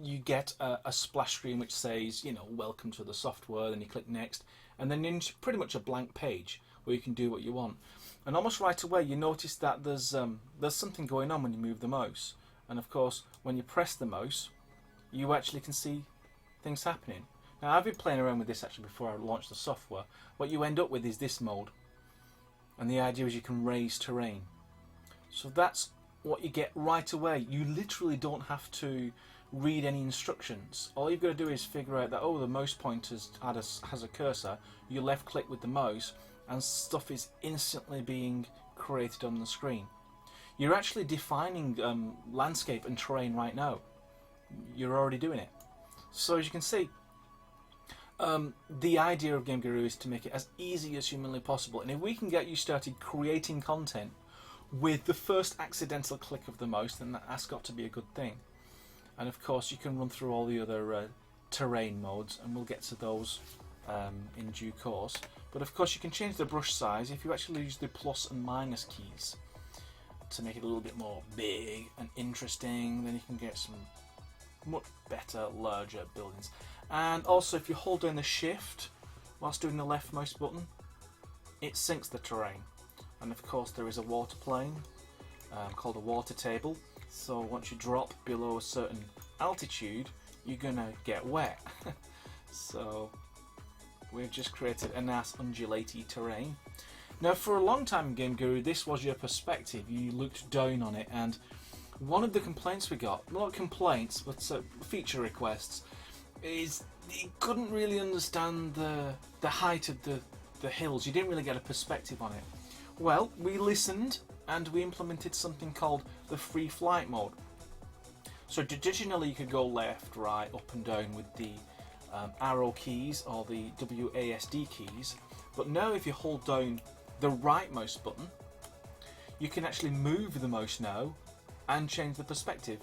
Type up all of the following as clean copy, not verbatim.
you get a splash screen which says, you know, welcome to the software, then you click next, and then into pretty much a blank page where you can do what you want. And almost right away you notice that there's something going on when you move the mouse. And of course, when you press the mouse, you actually can see things happening. Now, I've been playing around with this actually before I launched the software. What you end up with is this mode. And the idea is you can raise terrain. So that's what you get right away. You literally don't have to read any instructions. All you've got to do is figure out that, oh, the mouse pointer has a cursor. You left click with the mouse and stuff is instantly being created on the screen. You're actually defining landscape and terrain right now. You're already doing it. So as you can see, the idea of Game Guru is to make it as easy as humanly possible. And if we can get you started creating content with the first accidental click of the mouse, then that's got to be a good thing. And of course you can run through all the other terrain modes, and we'll get to those in due course. But of course you can change the brush size if you actually use the plus and minus keys to make it a little bit more big and interesting. Then you can get some much better, larger buildings. And also if you hold down the shift whilst doing the left mouse button, it syncs the terrain. And of course there is a water plane called a water table. So once you drop below a certain altitude, you're gonna get wet. So we've just created a nice undulating terrain. Now, for a long time in Game Guru, this was your perspective. You looked down on it, and one of the complaints we got, not complaints, but feature requests, is you couldn't really understand the height of the hills. You didn't really get a perspective on it. Well, we listened and we implemented something called the free flight mode. So traditionally you could go left, right, up and down with the arrow keys or the WASD keys, but now if you hold down the right mouse button, you can actually move the mouse now and change the perspective.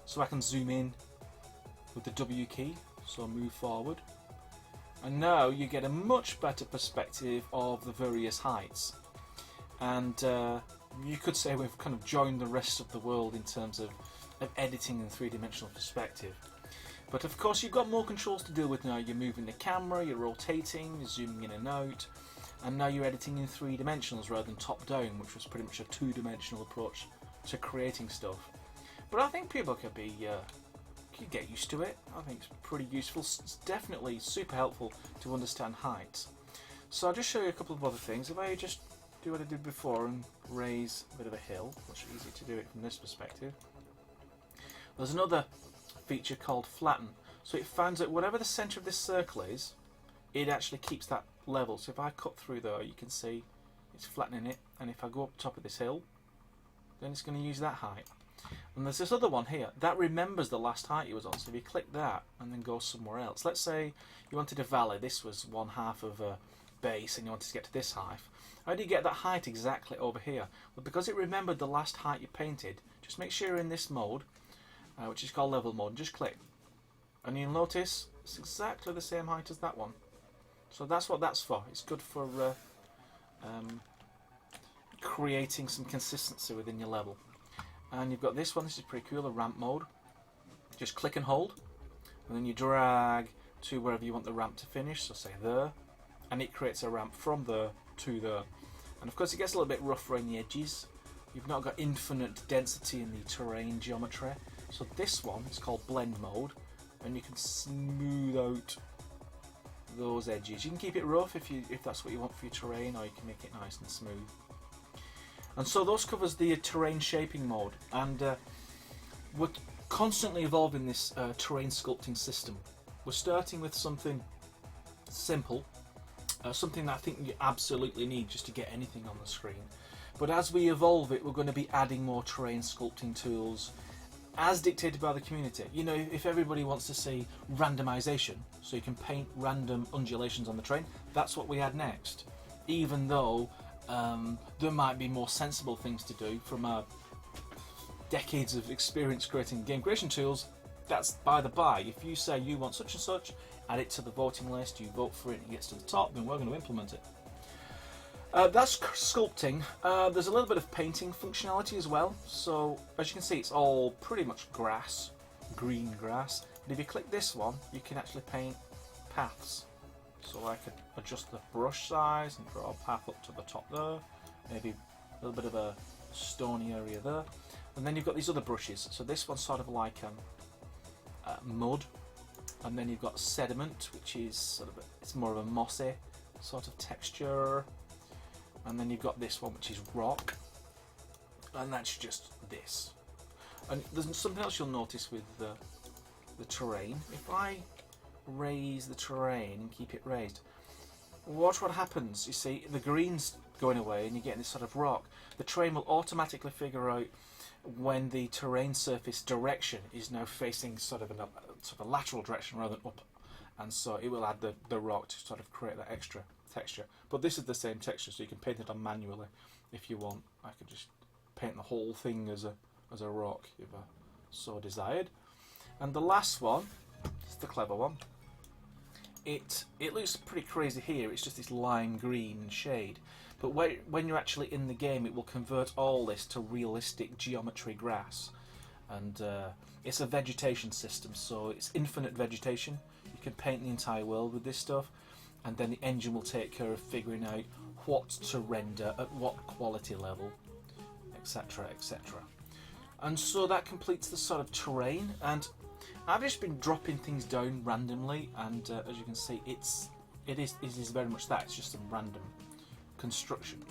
So I can zoom in with the W key, so move forward, and now you get a much better perspective of the various heights. And you could say we've kind of joined the rest of the world in terms of editing in three-dimensional perspective. But of course you've got more controls to deal with now. You're moving the camera, you're rotating, you're zooming in and out, and now you're editing in three dimensionals rather than top down, which was pretty much a two-dimensional approach to creating stuff. But I think people could get used to it. I think it's pretty useful. It's definitely super helpful to understand heights. So I'll just show you a couple of other things. If I just do what I did before and raise a bit of a hill, much easier to do it from this perspective. There's another feature called flatten. So it finds that whatever the centre of this circle is, it actually keeps that level. So if I cut through there, you can see it's flattening it, and if I go up top of this hill, then it's going to use that height. And there's this other one here that remembers the last height you was on. So if you click that and then go somewhere else, let's say you wanted a valley, this was one half of a base and you wanted to get to this height. How do you get that height exactly over here? Well, because it remembered the last height you painted, just make sure you're in this mode, which is called level mode, and just click. And you'll notice it's exactly the same height as that one. So that's what that's for. It's good for creating some consistency within your level. And you've got this one, this is pretty cool, a ramp mode. Just click and hold, and then you drag to wherever you want the ramp to finish, so say there, and it creates a ramp from there to there. And of course it gets a little bit rough around the edges. You've not got infinite density in the terrain geometry. So this one is called blend mode, and you can smooth out those edges. You can keep it rough if that's what you want for your terrain, or you can make it nice and smooth. And so those covers the terrain shaping mode, and we're constantly evolving this terrain sculpting system. We're starting with something simple, something that I think you absolutely need just to get anything on the screen. But as we evolve it, we're going to be adding more terrain sculpting tools as dictated by the community. You know, if everybody wants to see randomization, so you can paint random undulations on the terrain, that's what we add next. Even though there might be more sensible things to do from our decades of experience creating game creation tools, that's by the by. If you say you want such and such, add it to the voting list, you vote for it and it gets to the top, then we're going to implement it. That's sculpting. There's a little bit of painting functionality as well. So as you can see, it's all pretty much grass, green grass. But if you click this one, you can actually paint paths. So I could adjust the brush size and draw a path up to the top there. Maybe a little bit of a stony area there. And then you've got these other brushes. So this one's sort of like mud. And then you've got sediment, which is sort of it's more of a mossy sort of texture. And then you've got this one, which is rock, and that's just this. And there's something else you'll notice with the terrain. If I raise the terrain and keep it raised, watch what happens. You see, the green's going away, and you're getting this sort of rock. The terrain will automatically figure out when the terrain surface direction is now facing sort of a lateral direction rather than up, and so it will add the rock to sort of create that extra texture. But this is the same texture, so you can paint it on manually if you want. I could just paint the whole thing as a rock if I so desired. And the last one, it's the clever one. It looks pretty crazy here. It's just this lime green shade. But when you're actually in the game, it will convert all this to realistic geometry grass. And it's a vegetation system, so it's infinite vegetation. You can paint the entire world with this stuff, and then the engine will take care of figuring out what to render at what quality level, etc, etc. And so that completes the sort of terrain, and I've just been dropping things down randomly, and as you can see, it is very much that. It's just some random construction.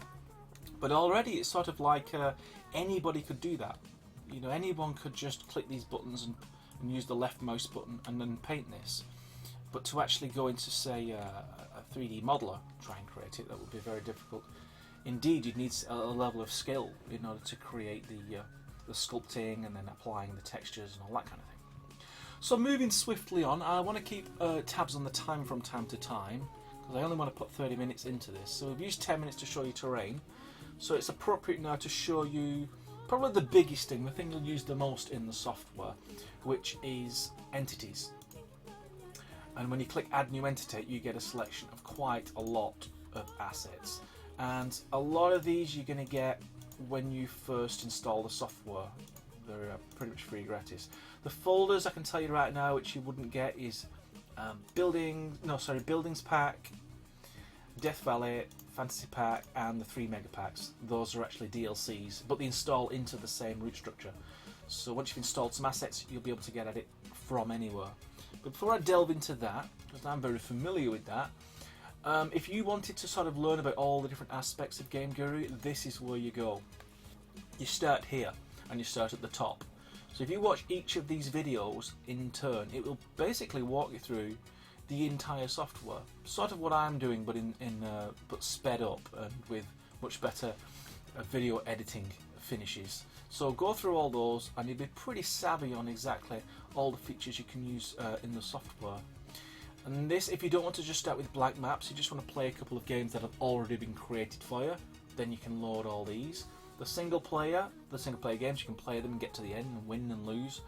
But already it's sort of like anybody could do that. You know, anyone could just click these buttons and use the left mouse button and then paint this. But to actually go into, say, a 3D modeler, try and create it, that would be very difficult. Indeed, you'd need a level of skill in order to create the sculpting and then applying the textures and all that kind of thing. So moving swiftly on, I want to keep tabs on the time from time to time, because I only want to put 30 minutes into this. So we've used 10 minutes to show you terrain, so it's appropriate now to show you probably the biggest thing, the thing you'll use the most in the software, which is entities. And when you click add new entity, you get a selection of quite a lot of assets, and a lot of these you're going to get when you first install the software. They're pretty much free gratis. The folders I can tell you right now which you wouldn't get is Buildings Pack, Death Valley, Fantasy Pack, and the 3 Mega Packs. Those are actually DLCs, but they install into the same root structure. So once you've installed some assets, you'll be able to get at it from anywhere. But before I delve into that, because I'm very familiar with that, if you wanted to sort of learn about all the different aspects of Game Guru, this is where you go. You start here, and you start at the top. So if you watch each of these videos in turn, it will basically walk you through the entire software. Sort of what I'm doing, but but sped up and with much better video editing finishes. So go through all those, and you'll be pretty savvy on exactly all the features you can use in the software. And this, if you don't want to just start with blank maps, you just want to play a couple of games that have already been created for you, then you can load all these. The single player games, you can play them and get to the end and win and lose.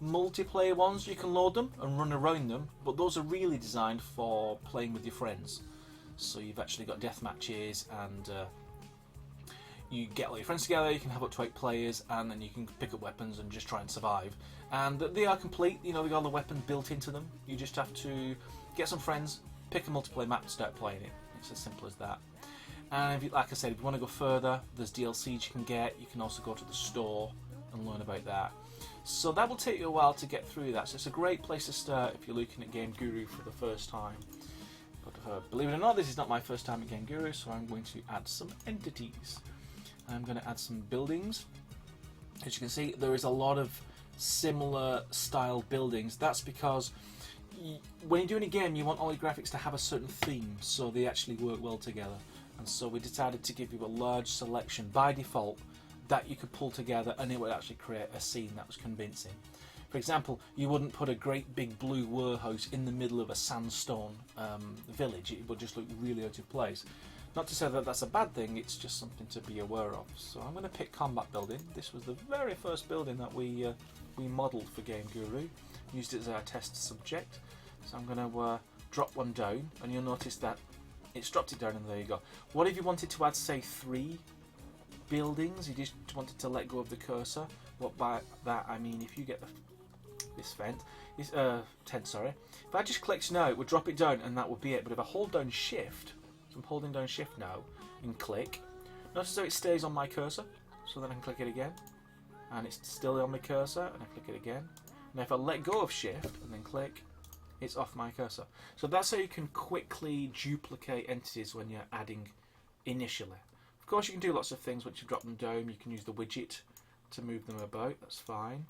Multiplayer ones, you can load them and run around them, but those are really designed for playing with your friends. So you've actually got death matches, and you get all your friends together, you can have up to 8 players, and then you can pick up weapons and just try and survive. And they are complete, you know, they've got all the weapons built into them. You just have to get some friends, pick a multiplayer map and start playing it. It's as simple as that. And if you, like I said, if you want to go further, there's DLCs you can get. You can also go to the store and learn about that. So that will take you a while to get through that. So it's a great place to start if you're looking at Game Guru for the first time. But believe it or not, this is not my first time at Game Guru, so I'm going to add some entities. I'm going to add some buildings. As you can see, there is a lot of similar style buildings. That's because when you're doing a game, you want all your graphics to have a certain theme, so they actually work well together. And so we decided to give you a large selection by default that you could pull together, and it would actually create a scene that was convincing. For example, you wouldn't put a great big blue warehouse in the middle of a sandstone village. It would just look really out of place. Not to say that that's a bad thing, it's just something to be aware of. So I'm going to pick Combat Building. This was the very first building that we modelled for Game Guru. Used it as our test subject. So I'm going to drop one down, and you'll notice that it's dropped it down, and there you go. What if you wanted to add, say, 3 buildings? You just wanted to let go of the cursor. What by that I mean, if you get this tent, sorry. If I just click now, it would drop it down, and that would be it. But if I hold down Shift, so I'm holding down Shift now, and click, notice how it stays on my cursor. So then I can click it again, and it's still on my cursor, and I click it again. And if I let go of Shift and then click, it's off my cursor. So that's how you can quickly duplicate entities when you're adding initially. Of course, you can do lots of things once you drop them down. You can use the widget to move them about, that's fine.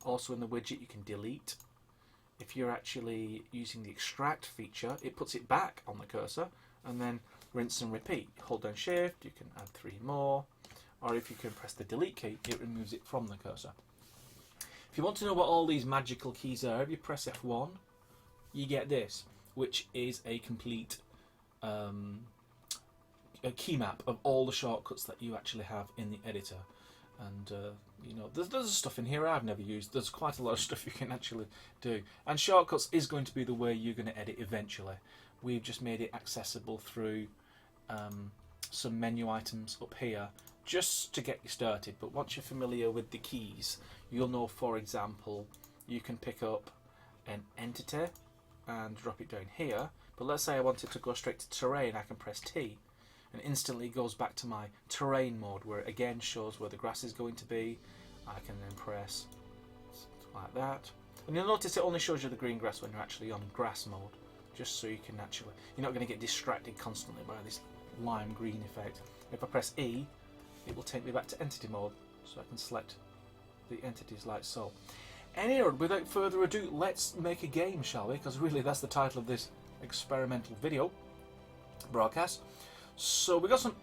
Also in the widget you can delete. If you're actually using the extract feature, it puts it back on the cursor, and then rinse and repeat. Hold down Shift, you can add 3 more, or if you can press the delete key, it removes it from the cursor. If you want to know what all these magical keys are, if you press F1, you get this, which is a complete a key map of all the shortcuts that you actually have in the editor. And you know, there's stuff in here I've never used. There's quite a lot of stuff you can actually do, and shortcuts is going to be the way you're going to edit eventually. We've just made it accessible through some menu items up here just to get you started, but once you're familiar with the keys, you'll know, for example, you can pick up an entity and drop it down here, but let's say I wanted to go straight to terrain, I can press T, and instantly goes back to my terrain mode, where it again shows where the grass is going to be. I can then press like that, and you'll notice it only shows you the green grass when you're actually on grass mode, just so you can actually, you're not going to get distracted constantly by this lime green effect. If I press E, it will take me back to entity mode, so I can select the entities like so. Anyway, without further ado, let's make a game, shall we? Because really that's the title of this experimental video broadcast. So we got some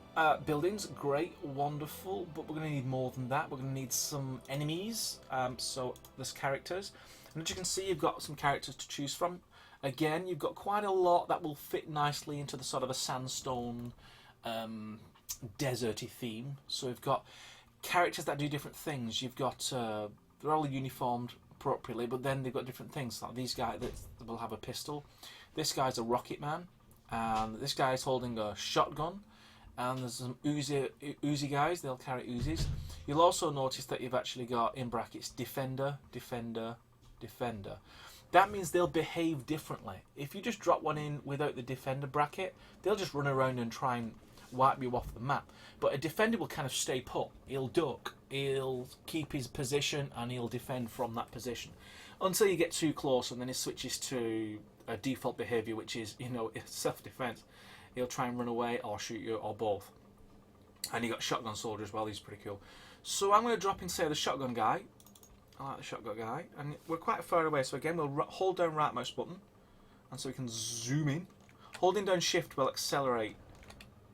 buildings, great, wonderful, but we're going to need more than that. We're going to need some enemies, so there's characters. And as you can see, you've got some characters to choose from. Again, you've got quite a lot that will fit nicely into the sort of a sandstone, deserty theme. So we've got characters that do different things. You've got, they're all uniformed appropriately, but then they've got different things. Like these guys that will have a pistol. This guy's a rocket man. And this guy is holding a shotgun, and there's some Uzi guys, they'll carry Uzis. You'll also notice that you've actually got, in brackets, defender, defender, defender. That means they'll behave differently. If you just drop one in without the defender bracket, they'll just run around and try and wipe you off the map. But a defender will kind of stay put, he'll duck, he'll keep his position, and he'll defend from that position. Until you get too close, and then he switches to a default behaviour, which is, you know, self-defense. He'll try and run away or shoot you, or both. And you got shotgun soldier as well. He's pretty cool. So I'm going to drop in, say, the shotgun guy. I like the shotgun guy, and we're quite far away. So again, we'll hold down right mouse button, and so we can zoom in. Holding down Shift will accelerate.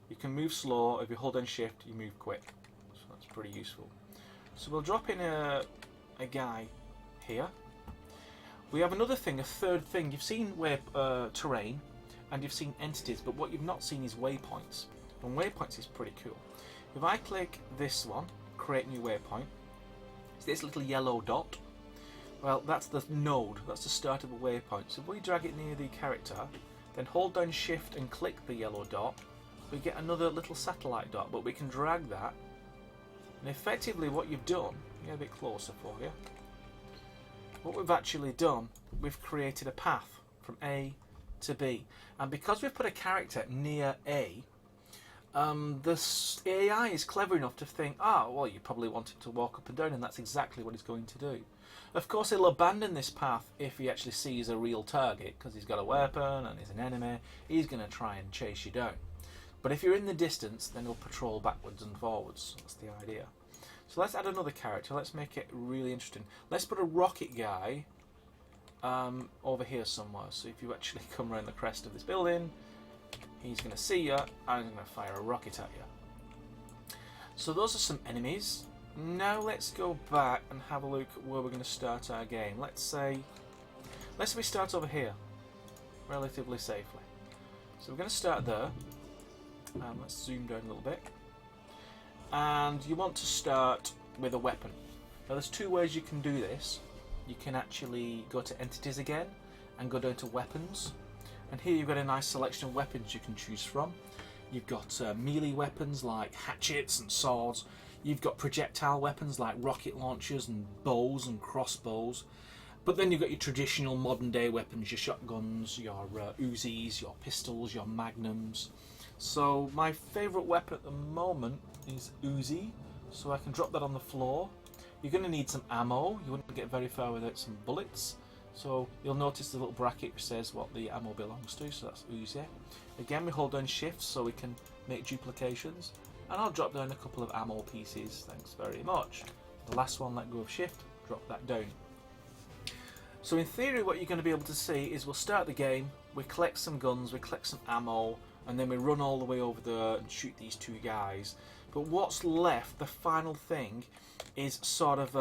You can move slow. If you hold down Shift, you move quick. So that's pretty useful. So we'll drop in a guy here. We have another thing, a third thing. You've seen terrain, and you've seen entities, but what you've not seen is waypoints. And waypoints is pretty cool. If I click this one, create new waypoint, it's this little yellow dot. Well, that's the node, that's the start of a waypoint. So if we drag it near the character, then hold down Shift and click the yellow dot, we get another little satellite dot, but we can drag that. And effectively what you've done, get a bit closer for you. What we've actually done, we've created a path from A to B. And because we've put a character near A, the AI is clever enough to think, well, you probably want him to walk up and down, and that's exactly what he's going to do. Of course, he'll abandon this path if he actually sees a real target, because he's got a weapon and he's an enemy. He's going to try and chase you down. But if you're in the distance, then he'll patrol backwards and forwards. That's the idea. So let's add another character. Let's make it really interesting. Let's put a rocket guy over here somewhere. So if you actually come around the crest of this building, he's going to see you, and he's going to fire a rocket at you. So those are some enemies. Now let's go back and have a look where we're going to start our game. Let's say we start over here, relatively safely. So we're going to start there. Let's zoom down a little bit. And you want to start with a weapon. Now there's two ways you can do this. You can actually go to entities again and go down to weapons, and here you've got a nice selection of weapons you can choose from. You've got melee weapons like hatchets and swords. You've got projectile weapons like rocket launchers and bows and crossbows. But then you've got your traditional modern day weapons, your shotguns, your Uzis, your pistols, your magnums. So my favourite weapon at the moment is Uzi, so I can drop that on the floor. You're going to need some ammo, you wouldn't get very far without some bullets. So you'll notice the little bracket which says what the ammo belongs to, so that's Uzi. Again, we hold down shift so we can make duplications. And I'll drop down a couple of ammo pieces, thanks very much. The last one, let go of shift, drop that down. So in theory what you're going to be able to see is we'll start the game, we collect some guns, we collect some ammo, and then we run all the way over there and shoot these two guys. But what's left, the final thing, is sort of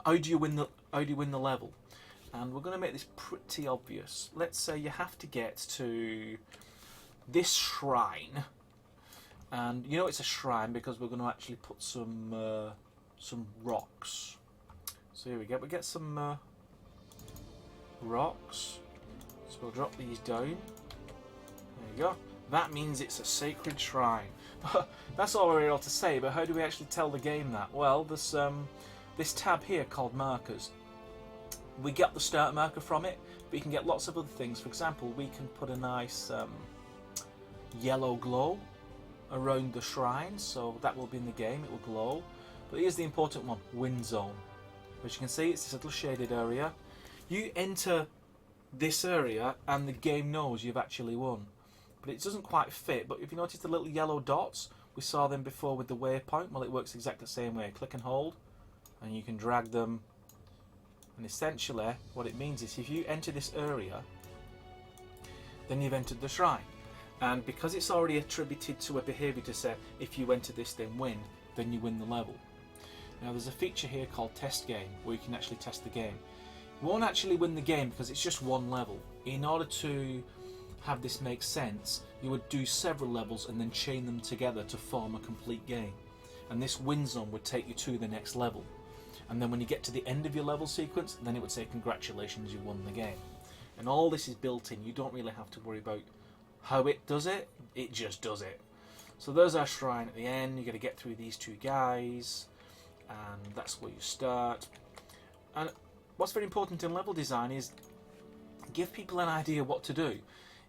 how do you win the level? And we're going to make this pretty obvious. Let's say you have to get to this shrine, and you know it's a shrine because we're going to actually put some rocks. So here we go. We get some rocks. So we'll drop these down. There you go. That means it's a sacred shrine. That's all we're able to say, but how do we actually tell the game that? Well, there's this tab here called markers. We get the start marker from it, but you can get lots of other things. For example, we can put a nice yellow glow around the shrine, so that will be in the game, it will glow. But here's the important one, win zone. As you can see, it's this little shaded area. You enter this area and the game knows you've actually won. But it doesn't quite fit, but if you notice the little yellow dots, we saw them before with the waypoint. Well, it works exactly the same way. Click and hold, and you can drag them. And essentially, what it means is if you enter this area, then you've entered the shrine. And because it's already attributed to a behaviour to say, if you enter this, then win, then you win the level. Now, there's a feature here called test game, where you can actually test the game. You won't actually win the game because it's just one level. In order to have this make sense, you would do several levels and then chain them together to form a complete game. And this win zone would take you to the next level. And then when you get to the end of your level sequence, then it would say congratulations, you won the game. And all this is built in. You don't really have to worry about how it does it, it just does it. So there's our shrine at the end. You've got to get through these two guys, and that's where you start. And what's very important in level design is give people an idea what to do.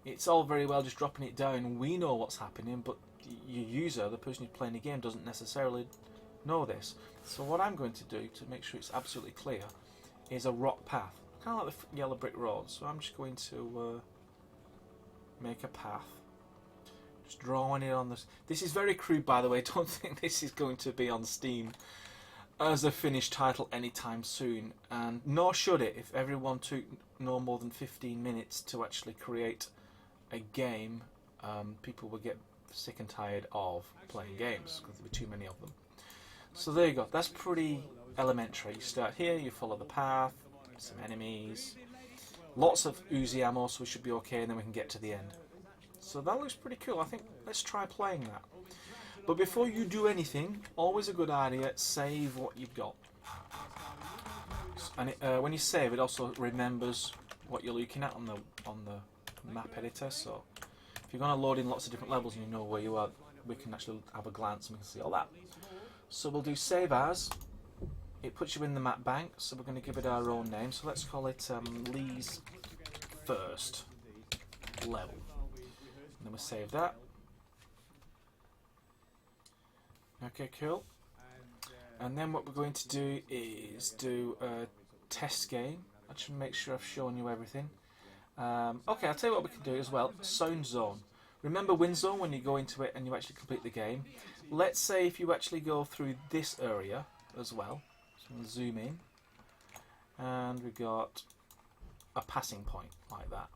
It's all very well just dropping it down, we know what's happening, but your user, the person who's playing the game, doesn't necessarily know this. So what I'm going to do to make sure it's absolutely clear is a rock path, kind of like the yellow brick road. So I'm just going to make a path, just drawing it on this. This is very crude, by the way. Don't think this is going to be on Steam as a finished title anytime soon, and nor should it. If everyone took no more than 15 minutes to actually create a game, people would get sick and tired of playing games because there'd be too many of them. So there you go, that's pretty elementary. You start here, you follow the path, some enemies, lots of Uzi ammo, so we should be okay, and then we can get to the end. So that looks pretty cool. I think let's try playing that. But before you do anything, always a good idea, save what you've got. And when you save, it also remembers what you're looking at on the map editor. So if you're going to load in lots of different levels and you know where you are, we can actually have a glance and we can see all that. So we'll do save as. It puts you in the map bank, so we're going to give it our own name. So let's call it Lee's first level. And then we'll save that. Okay, cool. And then what we're going to do is do a test game. I should make sure I've shown you everything. Okay, I'll tell you what we can do as well. Sound zone. Remember win zone when you go into it and you actually complete the game. Let's say if you actually go through this area as well. So we'll zoom in. And we've got a passing point like that.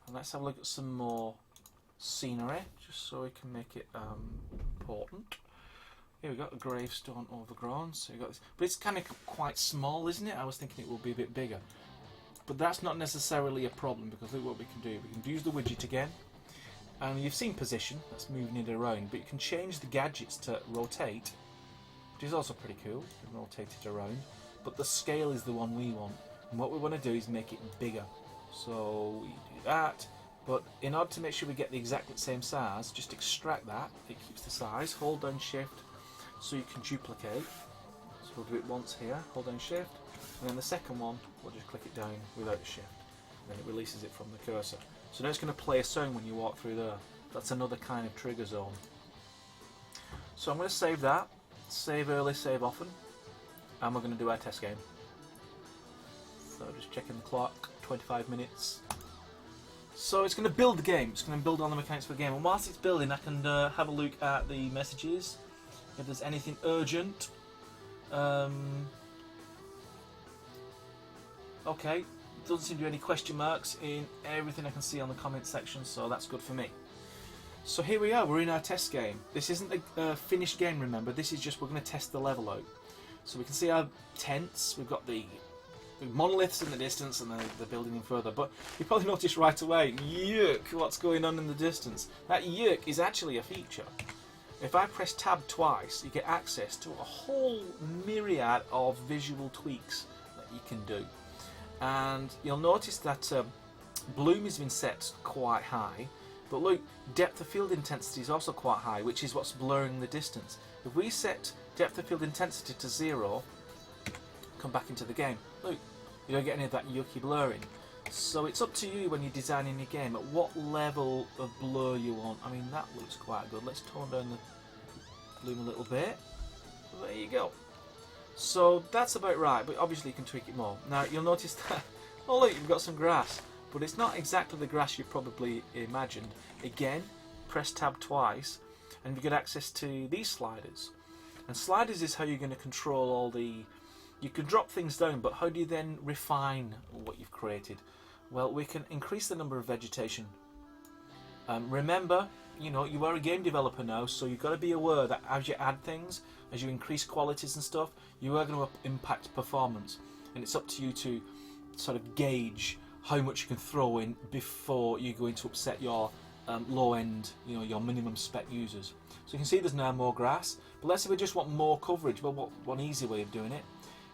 And let's have a look at some more scenery, just so we can make it important. Here we got a gravestone overgrown, so you got this, but it's kind of quite small, isn't it? I was thinking it would be a bit bigger, but that's not necessarily a problem because look what we can do. We can use the widget again, and you've seen position, that's moving it around, but you can change the gadgets to rotate, which is also pretty cool. You can rotate it around, but the scale is the one we want, and what we want to do is make it bigger. So we do that. But in order to make sure we get the exact same size, just extract that. It keeps the size. Hold down shift so you can duplicate. So we'll do it once here. Hold down shift. and then the second one, we'll just click it down without a shift, and then it releases it from the cursor. So now it's going to play a sound when you walk through there. That's another kind of trigger zone. So I'm going to save that, save early, save often, and we're going to do our test game. So just checking the clock, 25 minutes. So it's going to build the game, it's going to build on the mechanics for the game, and whilst it's building I can have a look at the messages, if there's anything urgent. Okay, doesn't seem to be any question marks in everything I can see on the comment section, so that's good for me. So here we are, we're in our test game. This isn't a finished game, remember, this is just we're going to test the level out. So we can see our tents, we've got the monoliths in the distance and they're building them further, but you probably noticed right away, yuck, what's going on in the distance. That yuck is actually a feature. If I press tab twice, you get access to a whole myriad of visual tweaks that you can do. And you'll notice that bloom has been set quite high, but look, depth of field intensity is also quite high, which is what's blurring the distance. If we set depth of field intensity to 0, come back into the game, look, you don't get any of that yucky blurring. So it's up to you when you're designing your game at what level of blur you want. I mean, that looks quite good. Let's tone down the bloom a little bit. There you go. So that's about right, but obviously you can tweak it more. Now you'll notice that, oh look, you've got some grass, but it's not exactly the grass you probably imagined. Again, press tab twice and you get access to these sliders. And sliders is how you're going to control all the... You can drop things down, but how do you then refine what you've created? Well, we can increase the number of vegetation. Remember, you know, you are a game developer now, so you've got to be aware that as you add things, as you increase qualities and stuff, you are going to impact performance. And it's up to you to sort of gauge how much you can throw in before you're going to upset your low-end, you know, your minimum spec users. So you can see there's now more grass, but let's say we just want more coverage. Well, one easy way of doing it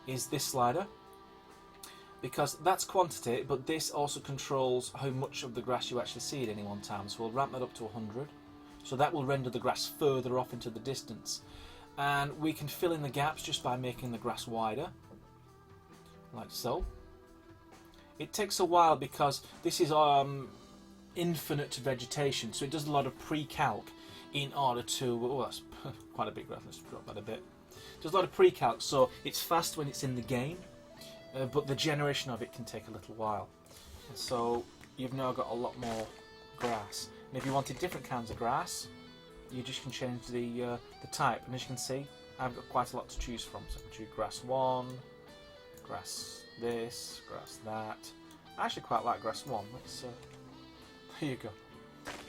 is this slider, because that's quantity, but this also controls how much of the grass you actually see at any one time. So we'll ramp that up to 100, so that will render the grass further off into the distance, and we can fill in the gaps just by making the grass wider, like so. It takes a while because this is infinite vegetation, so it does a lot of pre-calc in order to... Oh, that's quite a big graph, let's drop that a bit. It does a lot of pre-calc, so it's fast when it's in the game, but the generation of it can take a little while. And so you've now got a lot more grass. And if you wanted different kinds of grass, you just can change the type. And as you can see, I've got quite a lot to choose from. So I can choose grass 1, grass this, grass that. I actually quite like grass 1. Let's, there you go.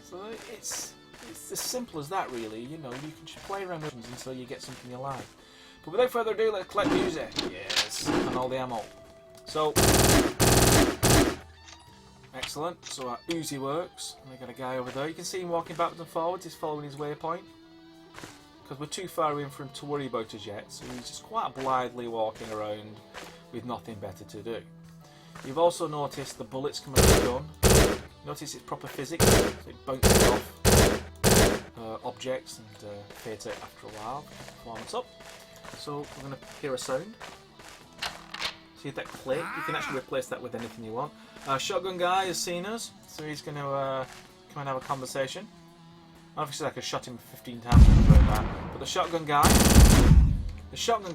So it's as simple as that, really. You know, you can just play around with them until you get something you like. But without further ado, let's collect music. Yes, and all the ammo. So, excellent. So our Uzi works. And we got a guy over there. You can see him walking backwards and forwards. He's following his waypoint. Because we're too far in for him to worry about us yet. So he's just quite blithely walking around with nothing better to do. You've also noticed the bullets come out of the gun. Notice it's proper physics. So it bounces off objects and fades out after a while. Performance up. So we're going to hear a sound. See that click? You can actually replace that with anything you want. Shotgun guy has seen us, so he's going to come and have a conversation. Obviously I could shot him 15 times about that. But the shotgun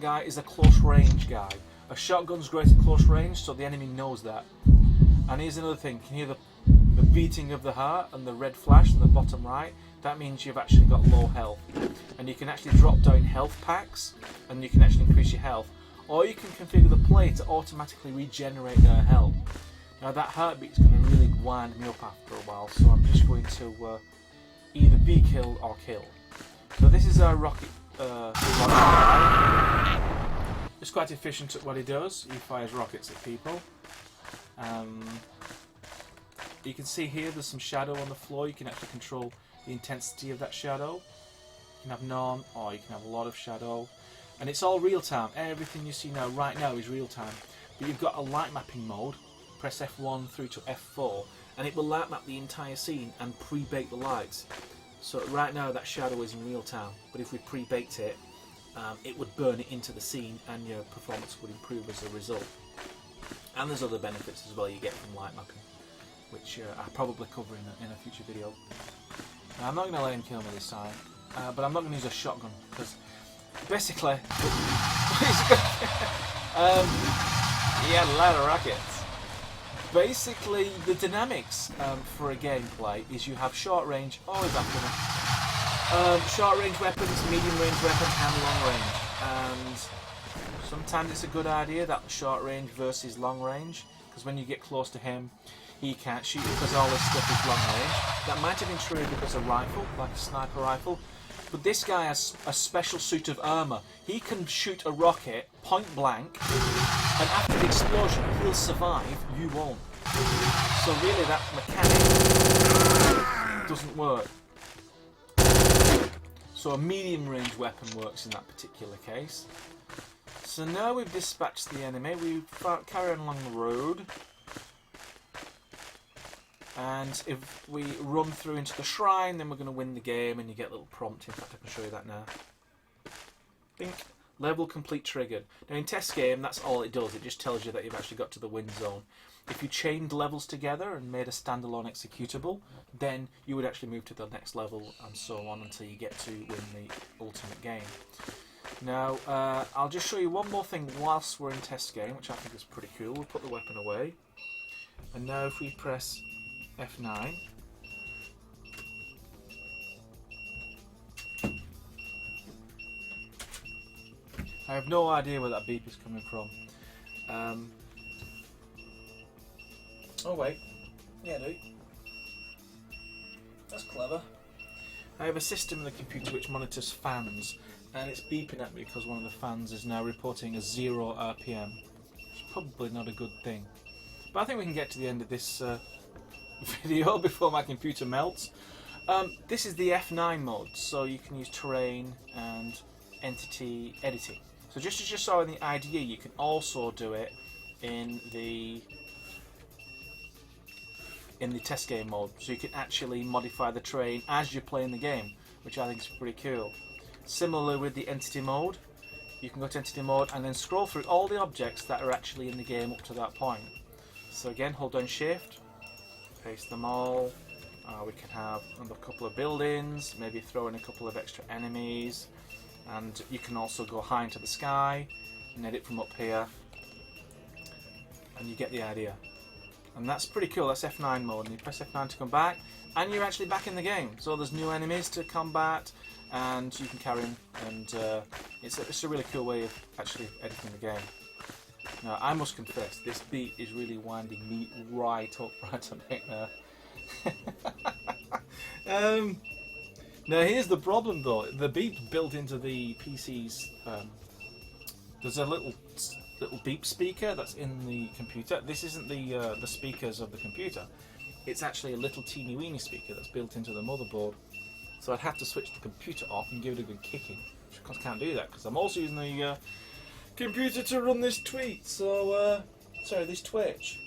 guy is a close range guy. A shotgun's great at close range, so the enemy knows that. And here's another thing, you can hear the beating of the heart and the red flash in the bottom right. That means you've actually got low health. And you can actually drop down health packs, and you can actually increase your health. Or you can configure the play to automatically regenerate their health. Now that heartbeat is going to really wind me up after a while, so I'm just going to either be killed or kill. So this is our rocket guy. He's quite efficient at what he does. He fires rockets at people. You can see here there's some shadow on the floor. You can actually control the intensity of that shadow. You can have none, or you can have a lot of shadow. And it's all real time. Everything you see now, right now, is real time. But you've got a light mapping mode. Press F1 through to F4, and it will light map the entire scene and pre-bake the lights. So right now that shadow is in real time, but if we pre-baked it, it would burn it into the scene and your performance would improve as a result. And there's other benefits as well you get from light mapping, which I'll probably cover in a future video. Now, I'm not going to let him kill me this time, but I'm not going to use a shotgun, because basically, he had a lot of rockets. Basically, the dynamics for a gameplay is you have short range, always after them, short range weapons, medium range weapons, and long range. And sometimes it's a good idea that short range versus long range, because when you get close to him, he can't shoot you because all this stuff is long range. That might have been true because a rifle, like a sniper rifle, but this guy has a special suit of armour. He can shoot a rocket point blank, and after the explosion, he'll survive, you won't. So really that mechanic doesn't work. So a medium range weapon works in that particular case. So now we've dispatched the enemy, we carry on along the road. And if we run through into the shrine, then we're going to win the game, and you get a little prompt. In fact, I can show you that now. Think. Level complete triggered. Now in test game, that's all it does. It just tells you that you've actually got to the win zone. If you chained levels together and made a standalone executable, then you would actually move to the next level and so on until you get to win the ultimate game. Now, I'll just show you one more thing whilst we're in test game, which I think is pretty cool. We'll put the weapon away. And now if we press F9, I have no idea where that beep is coming from. Oh wait, yeah, dude. That's clever. I have a system in the computer which monitors fans, and it's beeping at me because one of the fans is now reporting a 0 RPM. It's probably not a good thing. But I think we can get to the end of this video before my computer melts. This is the F9 mode, so you can use terrain and entity editing. So just as you saw in the IDE, you can also do it in the test game mode. So you can actually modify the terrain as you're playing the game, which I think is pretty cool. Similarly with the entity mode, you can go to entity mode and then scroll through all the objects that are actually in the game up to that point. So again, hold down shift, paste them all. We can have a couple of buildings, maybe throw in a couple of extra enemies, and you can also go high into the sky and edit from up here, and you get the idea. And that's pretty cool. That's F9 mode, and you press F9 to come back, and you're actually back in the game. So there's new enemies to combat, and you can carry on, and it's a really cool way of actually editing the game. Now, I must confess, this beat is really winding me right up now. Now, here's the problem though. The beep built into the PC's, there's a little beep speaker that's in the computer. This isn't the speakers of the computer. It's actually a little teeny weeny speaker that's built into the motherboard. So I'd have to switch the computer off and give it a good kicking. Of course, I can't do that because I'm also using the computer to run this tweet. So, this Twitch.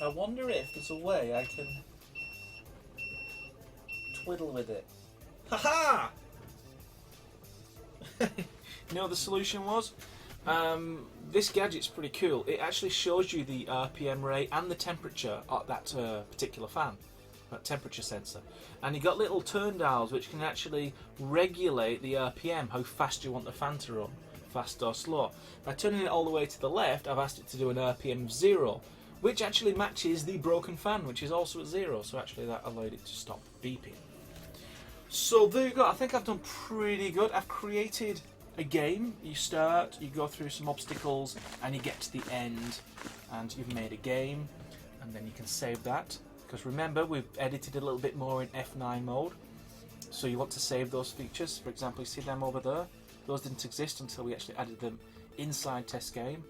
I wonder if there's a way I can twiddle with it. Haha! You know what the solution was? This gadget's pretty cool. It actually shows you the RPM rate and the temperature of that particular fan, that temperature sensor. And you've got little turn dials which can actually regulate the RPM, how fast you want the fan to run, fast or slow. By turning it all the way to the left, I've asked it to do an RPM of 0, which actually matches the broken fan, which is also at 0. So actually that allowed it to stop beeping. So there you go. I think I've done pretty good. I've created a game. You start, you go through some obstacles, and you get to the end, and you've made a game, and then you can save that. Because remember, we've edited a little bit more in F9 mode, so you want to save those features. For example, you see them over there. Those didn't exist until we actually added them inside test game.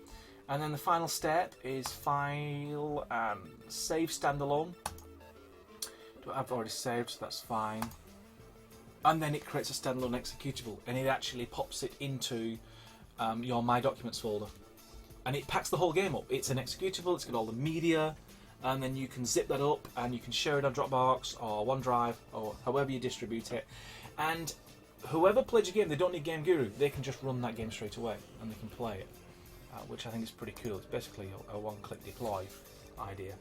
And then the final step is file and save standalone. I've already saved, so that's fine. And then it creates a standalone executable, and it actually pops it into your My Documents folder, and it packs the whole game up. It's an executable, it's got all the media, and then you can zip that up and you can share it on Dropbox or OneDrive or however you distribute it. And whoever plays your game, they don't need Game Guru, they can just run that game straight away and they can play it. which I think is pretty cool. It's basically a one-click deploy idea.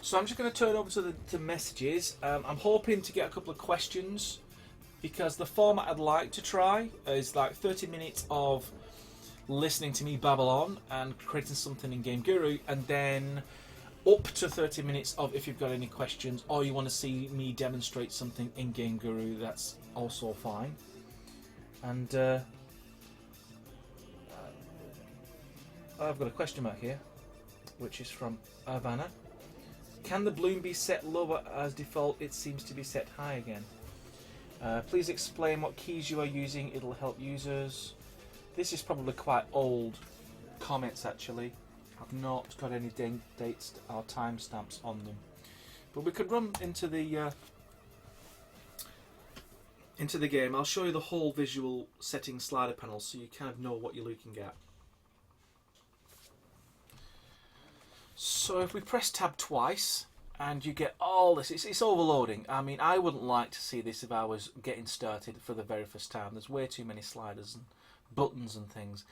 So I'm just going to turn over to the messages. I'm hoping to get a couple of questions, because the format I'd like to try is like 30 minutes of listening to me babble on and creating something in Game Guru, and then up to 30 minutes of if you've got any questions or you want to see me demonstrate something in Game Guru, that's also fine. And I've got a question mark here, which is from Ivana. Can the bloom be set lower as default? It seems to be set high again. Please explain what keys you are using, it'll help users. This is probably quite old comments actually. I've not got any dates or timestamps on them. But we could run into the game. I'll show you the whole visual settings slider panel so you kind of know what you're looking at. So if we press tab twice, and you get all this, it's overloading. I mean, I wouldn't like to see this if I was getting started for the very first time. There's way too many sliders and buttons and things.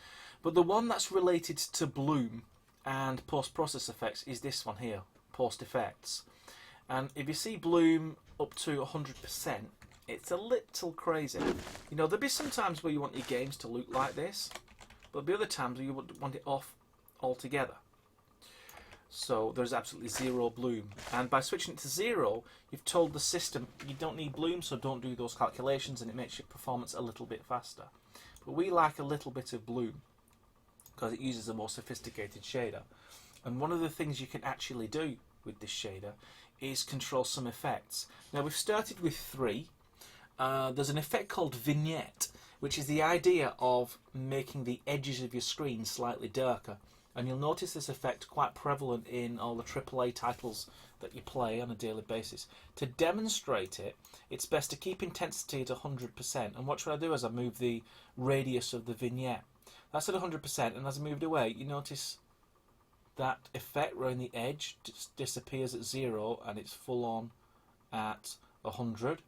But the one that's related to bloom and post-process effects is this one here, post effects. And if you see bloom up to 100%, it's a little crazy. You know, there'll be some times where you want your games to look like this, but there'll be other times where you would want it off altogether. So there's absolutely zero bloom, and by switching it to zero, you've told the system you don't need bloom, so don't do those calculations, and it makes your performance a little bit faster. But we like a little bit of bloom because it uses a more sophisticated shader, and one of the things you can actually do with this shader is control some effects. Now we've started with 3. There's an effect called vignette, which is the idea of making the edges of your screen slightly darker. And you'll notice this effect quite prevalent in all the AAA titles that you play on a daily basis. To demonstrate it, it's best to keep intensity at 100%. And what should I do as I move the radius of the vignette? That's at 100%, and as I move it away, you notice that effect around the edge disappears at 0, and it's full on at 100.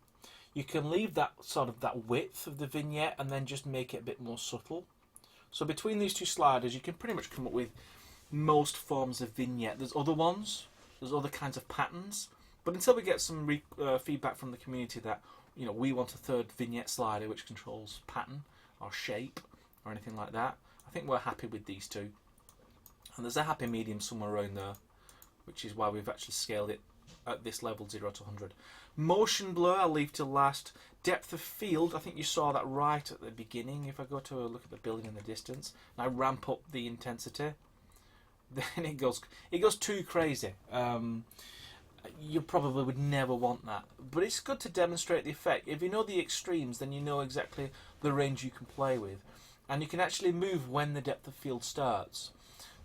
You can leave that sort of that width of the vignette and then just make it a bit more subtle. So between these two sliders, you can pretty much come up with most forms of vignette. There's other ones, there's other kinds of patterns, but until we get some feedback from the community that, you know, we want a third vignette slider which controls pattern or shape or anything like that, I think we're happy with these two. And there's a happy medium somewhere around there, which is why we've actually scaled it at this level 0 to 100. Motion blur I'll leave to last. Depth of field, I think you saw that right at the beginning. If I go to a look at the building in the distance and I ramp up the intensity, then it goes too crazy. You probably would never want that, but it's good to demonstrate the effect. If you know the extremes, then you know exactly the range you can play with, and you can actually move when the depth of field starts.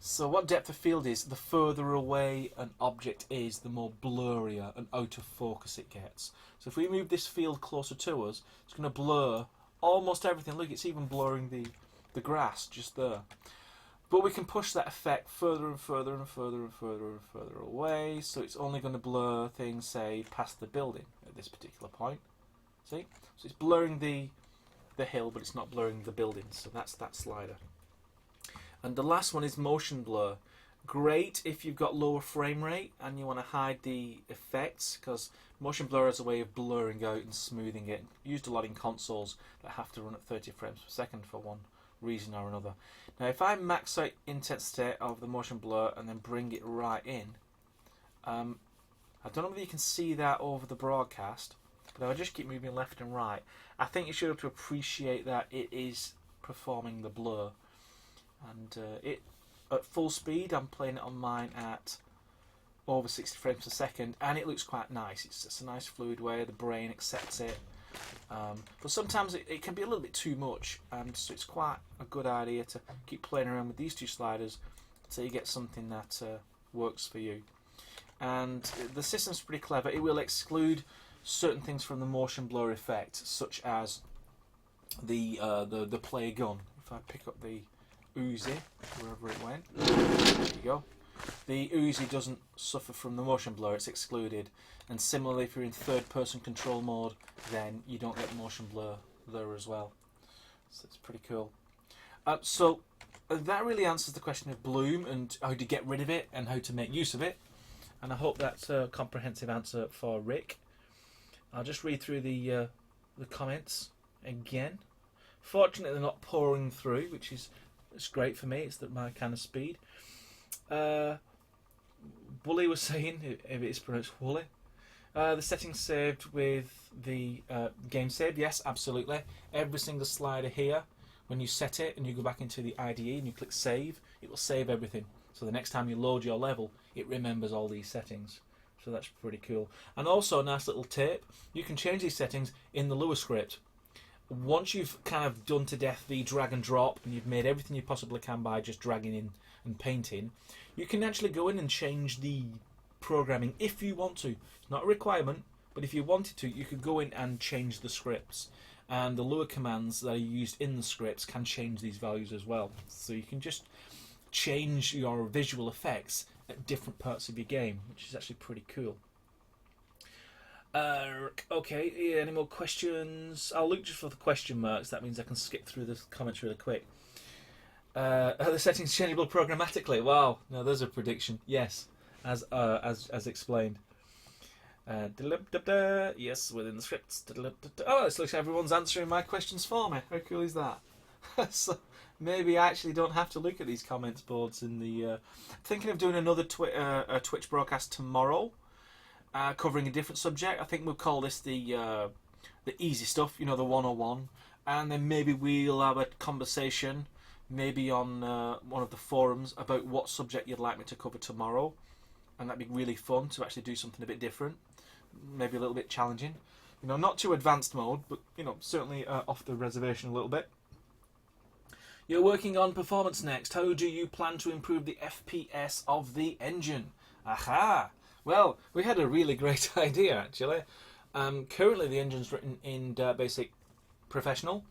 So what depth of field is, the further away an object is, the more blurrier and out of focus it gets. So if we move this field closer to us, it's going to blur almost everything. Look, it's even blurring the grass just there. But we can push that effect further and further and further and further and further away, so it's only going to blur things, say, past the building at this particular point. See? So it's blurring the hill, but it's not blurring the building. So that's that slider. And the last one is motion blur. Great if you've got lower frame rate and you want to hide the effects, because motion blur is a way of blurring out and smoothing it. Used a lot in consoles that have to run at 30 frames per second for one reason or another. Now if I max out intensity of the motion blur and then bring it right in, I don't know whether you can see that over the broadcast, but if I just keep moving left and right, I think you should be able to appreciate that it is performing the blur. And it at full speed, I'm playing it on mine at over 60 frames per second, and it looks quite nice. It's just a nice fluid way, the brain accepts it. But sometimes it can be a little bit too much, and so it's quite a good idea to keep playing around with these two sliders until you get something that works for you. And the system's pretty clever. It will exclude certain things from the motion blur effect, such as the play gun. If I pick up the Uzi, wherever it went, there you go. The Uzi doesn't suffer from the motion blur, it's excluded. And similarly, if you're in third person control mode, then you don't get motion blur there as well. So it's pretty cool. So that really answers the question of bloom and how to get rid of it and how to make use of it. And I hope that's a comprehensive answer for Rick. I'll just read through the comments again. Fortunately, they're not pouring through, which is it's great for me. It's my kind of speed. Wooly was saying, if it is pronounced Wooly, the settings saved with the game save. Yes, absolutely. Every single slider here, when you set it and you go back into the IDE and you click save, it will save everything. So the next time you load your level, it remembers all these settings. So that's pretty cool. And also a nice little tip, you can change these settings in the Lua script. Once you've kind of done to death the drag and drop and you've made everything you possibly can by just dragging in and painting, you can actually go in and change the programming if you want to. It's not a requirement, but if you wanted to, you could go in and change the scripts. And the Lua commands that are used in the scripts can change these values as well. So you can just change your visual effects at different parts of your game, which is actually pretty cool. Okay, any more questions? I'll look just for the question marks. That means I can skip through the comments really quick. Are the settings changeable programmatically? Wow, no, there's a prediction. Yes, as explained. Yes, within the scripts. Oh, it looks like everyone's answering my questions for me. How cool is that? So maybe I actually don't have to look at these comments boards in the. Thinking of doing another Twitch broadcast tomorrow, covering a different subject. I think we'll call this the easy stuff, the 101, and then maybe we'll have a conversation, maybe on one of the forums about what subject you'd like me to cover tomorrow, and that'd be really fun to actually do something a bit different, maybe a little bit challenging, not too advanced mode, but certainly off the reservation a little bit. You're working on performance next. How do you plan to improve the FPS of the engine? Aha! Well, we had a really great idea, actually. Currently, the engine's written in Basic Professional,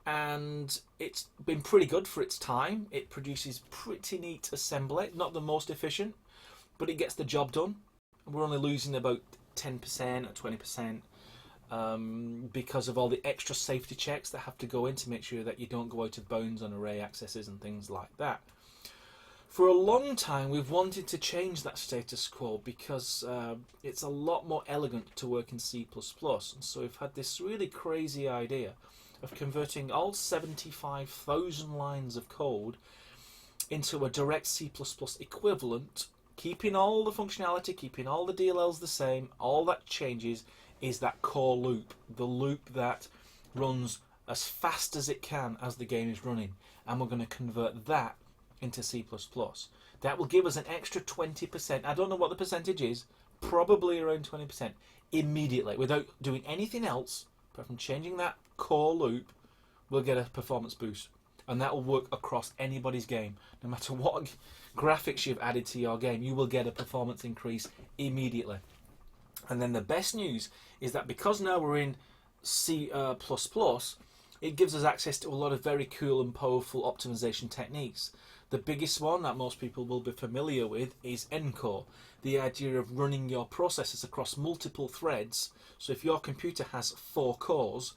and it's been pretty good for its time. It produces pretty neat assembly. Not the most efficient, but it gets the job done. We're only losing about 10% or 20%. Because of all the extra safety checks that have to go in to make sure that you don't go out of bounds on array accesses and things like that. For a long time we've wanted to change that status quo because it's a lot more elegant to work in C++, and so we've had this really crazy idea of converting all 75,000 lines of code into a direct C++ equivalent, keeping all the functionality, keeping all the DLLs the same. All that changes is that core loop, the loop that runs as fast as it can as the game is running, and we're going to convert that into C++. That will give us an extra 20%, I don't know what the percentage is, probably around 20%, immediately, without doing anything else, apart from changing that core loop. We'll get a performance boost, and that will work across anybody's game. No matter what graphics you've added to your game, you will get a performance increase immediately. And then the best news is that because now we're in C++, it gives us access to a lot of very cool and powerful optimization techniques. The biggest one that most people will be familiar with is Encore, the idea of running your processes across multiple threads. So if your computer has 4 cores,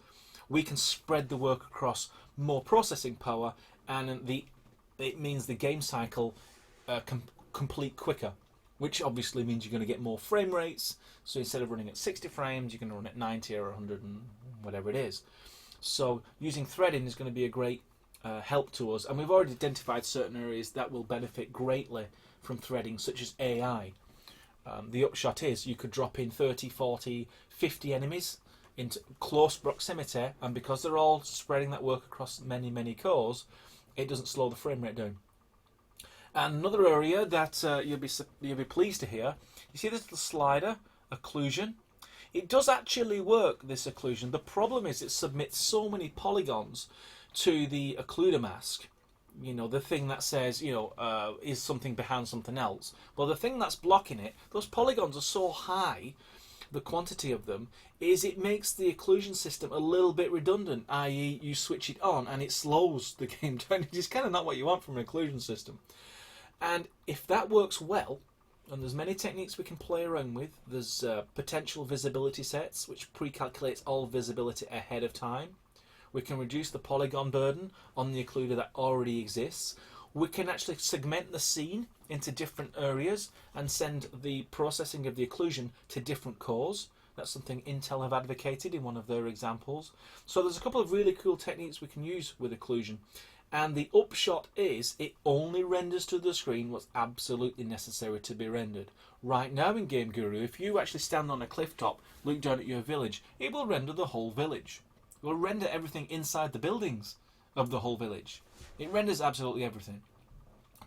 we can spread the work across more processing power, and it means the game cycle complete quicker, which obviously means you're going to get more frame rates. So instead of running at 60 frames, you're going to run at 90 or 100 and whatever it is. So using threading is going to be a great help to us, and we've already identified certain areas that will benefit greatly from threading, such as AI. The upshot is you could drop in 30, 40, 50 enemies into close proximity, and because they're all spreading that work across many, many cores, it doesn't slow the frame rate down. And another area that you'll be pleased to hear, you see this little slider, occlusion? It does actually work, this occlusion. The problem is it submits so many polygons to the occluder mask. The thing that says, is something behind something else. Well, the thing that's blocking it, those polygons are so high, the quantity of them, is it makes the occlusion system a little bit redundant, i.e. you switch it on and it slows the game down. It's kind of not what you want from an occlusion system. And if that works well, and there's many techniques we can play around with, there's potential visibility sets, which pre-calculates all visibility ahead of time. We can reduce the polygon burden on the occluder that already exists. We can actually segment the scene into different areas and send the processing of the occlusion to different cores. That's something Intel have advocated in one of their examples. So there's a couple of really cool techniques we can use with occlusion. And the upshot is it only renders to the screen what's absolutely necessary to be rendered. Right now in Game Guru, if you actually stand on a cliff top, look down at your village, it will render the whole village. It will render everything inside the buildings of the whole village. It renders absolutely everything.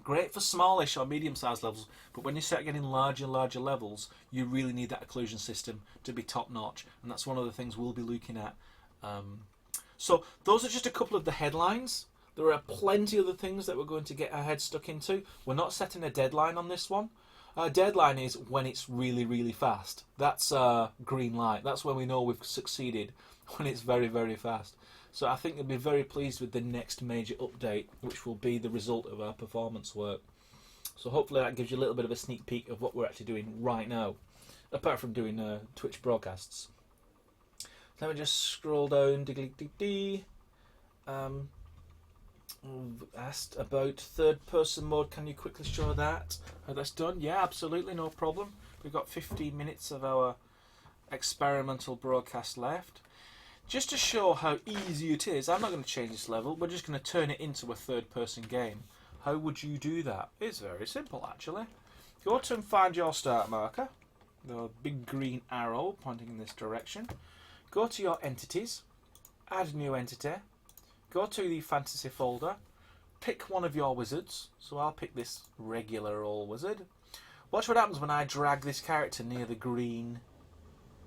Great for smallish or medium-sized levels, but when you start getting larger and larger levels, you really need that occlusion system to be top-notch, and that's one of the things we'll be looking at. So those are just a couple of the headlines. There are plenty of other things that we're going to get our heads stuck into. We're not setting a deadline on this one. Our deadline is when it's really, really fast. That's green light. That's when we know we've succeeded, when it's very, very fast. So I think you'll be very pleased with the next major update, which will be the result of our performance work. So hopefully that gives you a little bit of a sneak peek of what we're actually doing right now, apart from doing Twitch broadcasts. Let me just scroll down. Asked about third-person mode. Can you quickly show that? How that's done? Yeah, absolutely, no problem. We've got 15 minutes of our experimental broadcast left. Just to show how easy it is, I'm not going to change this level. We're just going to turn it into a third-person game. How would you do that? It's very simple, actually. Go to and find your start marker, the big green arrow pointing in this direction. Go to your entities, add new entity. Go to the fantasy folder, pick one of your wizards. So I'll pick this regular old wizard. Watch what happens when I drag this character near the green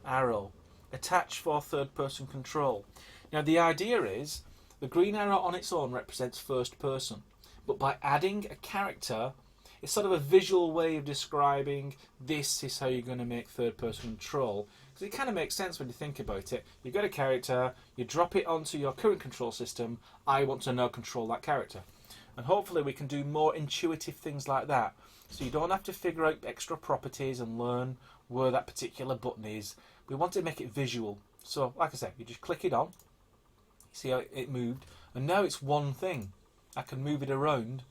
arrow. Attach for third person control. Now the idea is the green arrow on its own represents first person, but by adding a character, it's sort of a visual way of describing this is how you're going to make third person control. Because it kind of makes sense when you think about it. You've got a character, you drop it onto your current control system, I want to now control that character. And hopefully we can do more intuitive things like that. So you don't have to figure out extra properties and learn where that particular button is. We want to make it visual. So like I said, you just click it on, see how it moved, and now it's one thing. I can move it around,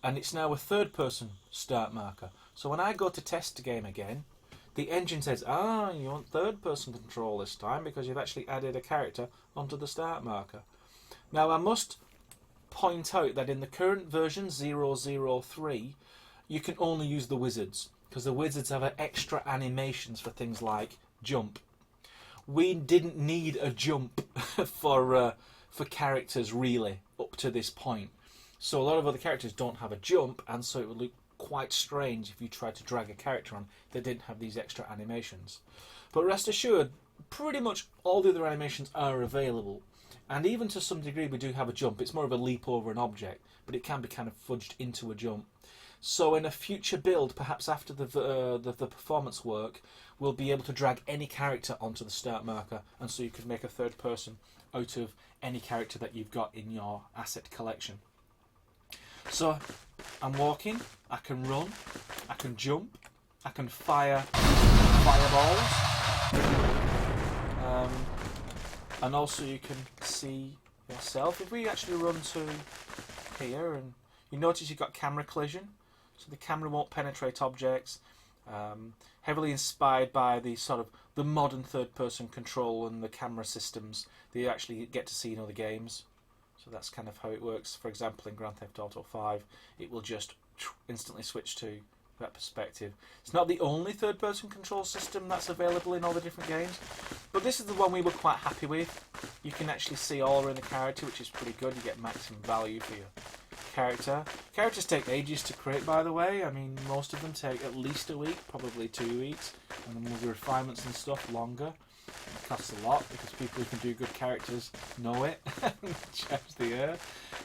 and it's now a third person start marker. So when I go to test the game again, the engine says, you want third person control this time because you've actually added a character onto the start marker. Now I must point out that in the current version 003, you can only use the wizards, because the wizards have extra animations for things like jump. We didn't need a jump for characters really up to this point. So a lot of other characters don't have a jump, and so it would look quite strange if you tried to drag a character on that didn't have these extra animations. But rest assured, pretty much all the other animations are available, and even to some degree we do have a jump. It's more of a leap over an object, but it can be kind of fudged into a jump. So in a future build, perhaps after the performance work, we'll be able to drag any character onto the start marker, and so you could make a third person out of any character that you've got in your asset collection. So I'm walking, I can run, I can jump, I can fire fireballs, and also you can see yourself. If we actually run to here, and you notice you've got camera collision, so the camera won't penetrate objects. Heavily inspired by the sort of the modern third-person control and the camera systems that you actually get to see in other games. So that's kind of how it works. For example, in Grand Theft Auto 5, it will just instantly switch to that perspective. It's not the only third-person control system that's available in all the different games, but this is the one we were quite happy with. You can actually see all around the character, which is pretty good. You get maximum value for your character. Characters take ages to create, by the way. I mean, most of them take at least a week, probably 2 weeks, and then with the refinements and stuff, longer. It costs a lot because people who can do good characters know it. Charge the air.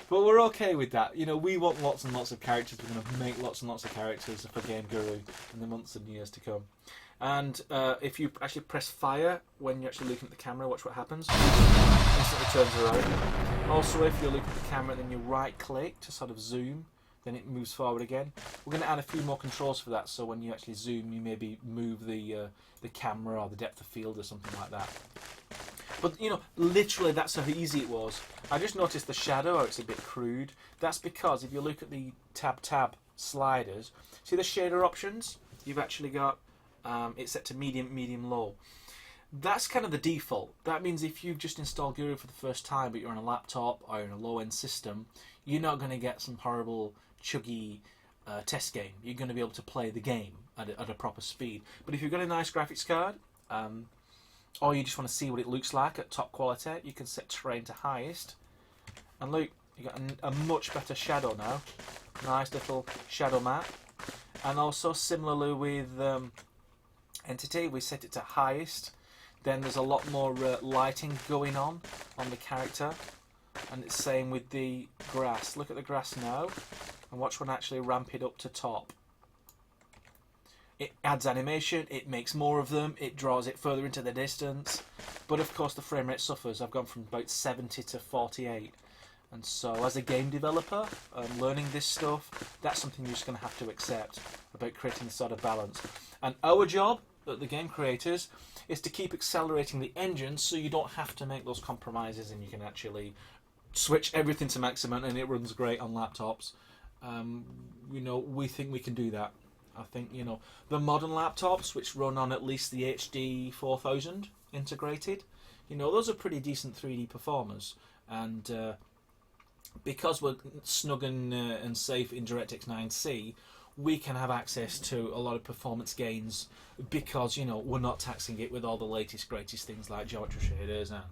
But we're okay with that. You know, we want lots and lots of characters. We're going to make lots and lots of characters for Game Guru in the months and years to come. And if you actually press fire when you're actually looking at the camera, watch what happens. Instantly turns around. Also, if you're looking at the camera and then you right click to sort of zoom, then it moves forward again. We're going to add a few more controls for that, so when you actually zoom, you maybe move the camera or the depth of field or something like that. But you know, literally that's how easy it was. I just noticed the shadow, it's a bit crude. That's because if you look at the tab sliders, see the shader options? You've actually got it's set to medium, low. That's kind of the default. That means if you've just installed Guru for the first time, but you're on a laptop or in a low-end system, you're not going to get some horrible chuggy test game. You're going to be able to play the game at a proper speed. But if you've got a nice graphics card, or you just want to see what it looks like at top quality, you can set terrain to highest. And look, you've got a much better shadow now. Nice little shadow map. And also similarly with Entity, we set it to highest. Then there's a lot more lighting going on the character. And it's same with the grass. Look at the grass now. And watch one actually ramp it up to top. It adds animation, it makes more of them, it draws it further into the distance. But of course the frame rate suffers. I've gone from about 70 to 48. And so as a game developer, learning this stuff, that's something you're just going to have to accept about creating this sort of balance. And our job, the game creators, is to keep accelerating the engine so you don't have to make those compromises and you can actually switch everything to maximum and it runs great on laptops. You know, we think we can do that. I think, you know, the modern laptops which run on at least the HD 4000 integrated, you know, those are pretty decent 3D performers. And because we're snug and safe in DirectX 9C, we can have access to a lot of performance gains because, you know, we're not taxing it with all the latest greatest things like geometry shaders and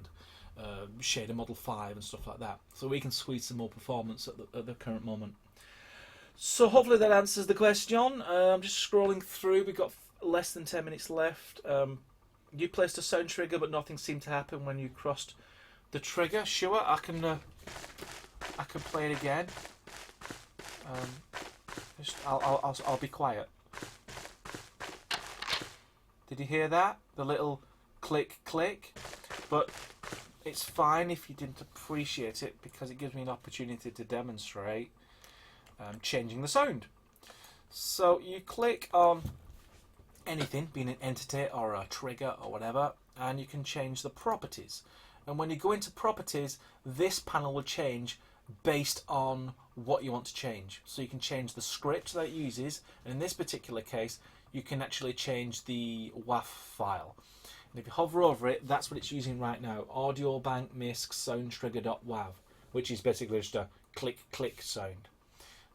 shader model 5 and stuff like that. So we can squeeze some more performance at the current moment. So hopefully that answers the question. I'm just scrolling through. We've got less than 10 minutes left. You placed a sound trigger, but nothing seemed to happen when you crossed the trigger. Sure, I can play it again. I'll be quiet. Did you hear that? The little click, click. But it's fine if you didn't appreciate it because it gives me an opportunity to demonstrate changing the sound. So you click on anything, being an entity or a trigger or whatever, and you can change the properties. And when you go into properties, this panel will change based on what you want to change. So you can change the script that it uses, and in this particular case, you can actually change the WAV file. And if you hover over it, that's what it's using right now, audio bank misc sound trigger.wav, which is basically just a click click sound.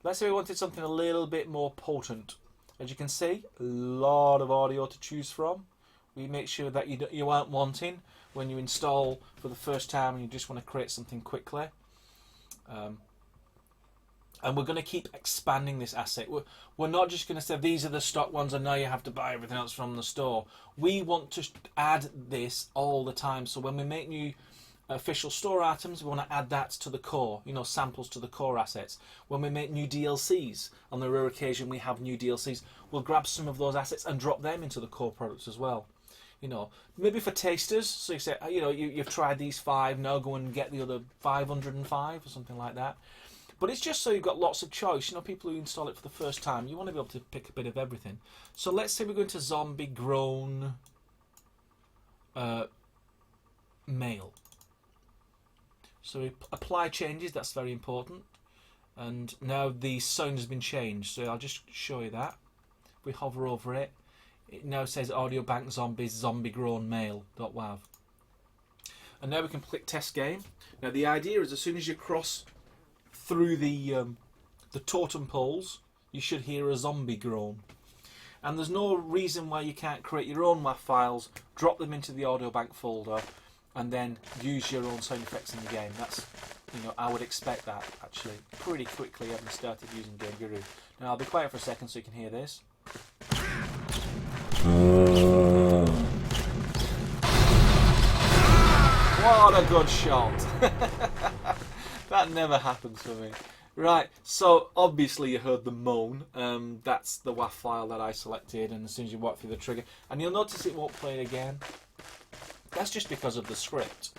Let's say we wanted something a little bit more potent. As you can see, a lot of audio to choose from. We make sure that you aren't wanting when you install for the first time and you just want to create something quickly. And we're going to keep expanding this asset. We're not just going to say these are the stock ones and now you have to buy everything else from the store. We want to add this all the time. So when we make new official store items, we want to add that to the core, you know, samples to the core assets. When we make new DLCs, on the rare occasion we have new DLCs, we'll grab some of those assets and drop them into the core products as well. You know, maybe for tasters, so you say, you know, you've tried these 5, now go and get the other 505 or something like that. But it's just so you've got lots of choice. You know, people who install it for the first time, you want to be able to pick a bit of everything. So let's say we're going to zombie grown male. So we apply changes, that's very important. And now the sound has been changed, so I'll just show you that. If we hover over it, it now says audio bank zombies zombie grown male.wav. And now we can click test game. Now the idea is as soon as you cross through the totem poles, you should hear a zombie groan. And there's no reason why you can't create your own WAV files, drop them into the audio bank folder, and then use your own sound effects in the game. That's, you know, I would expect that actually pretty quickly having started using Game Guru. Now I'll be quiet for a second so you can hear this. What a good shot! That never happens for me. Right, so obviously you heard the moan. That's the WAV file that I selected, and as soon as you walk through the trigger, and you'll notice it won't play it again. That's just because of the script.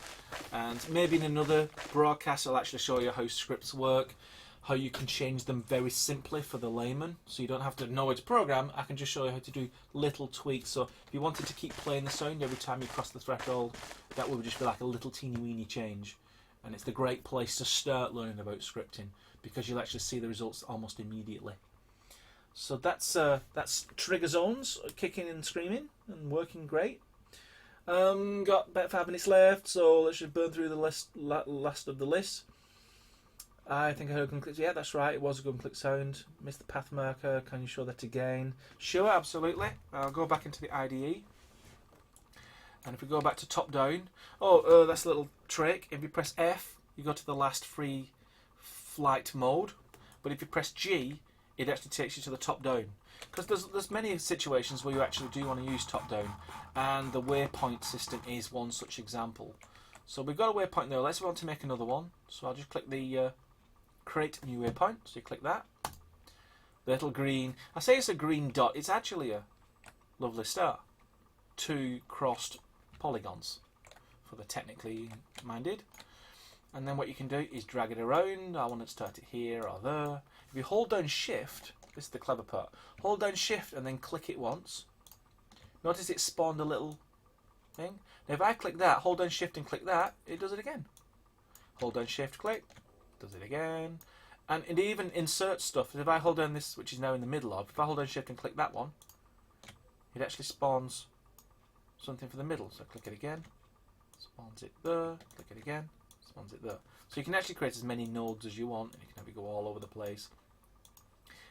And maybe in another broadcast I'll actually show you how scripts work. how you can change them very simply for the layman, so you don't have to know how to program. I can just show you how to do little tweaks. So if you wanted to keep playing the sound every time you cross the threshold, that would just be like a little teeny weeny change. And it's the great place to start learning about scripting, because you'll actually see the results almost immediately. So that's trigger zones, kicking and screaming and working great. Got about 5 minutes left, so let's just burn through the last of the list. I think I heard gun clicks. Yeah, that's right, it was a gun click sound. Missed the path marker. Can you show that again? Sure, absolutely. I'll go back into the IDE. And if we go back to top down, that's a little trick. If you press F, you go to the last free flight mode. But if you press G, it actually takes you to the top down. Because there's many situations where you actually do want to use top down, and the waypoint system is one such example. So we've got a waypoint there. Let's want to make another one. So I'll just click the create new waypoint. So you click that. The little green, I say it's a green dot, it's actually a lovely star. 2 crossed polygons for the technically minded. And then what you can do is drag it around. I want to start it here or there. If you hold down shift, this is the clever part, hold down shift and then click it once. Notice it spawned a little thing. Now if I click that, hold down shift and click that, it does it again. Hold down shift, click, does it again. And it even inserts stuff. If I hold down this, which is now in the middle of, if I hold down shift and click that one, it actually spawns something for the middle. So click it again, spawns it there, click it again, spawns it there. So you can actually create as many nodes as you want, and you can have it go all over the place.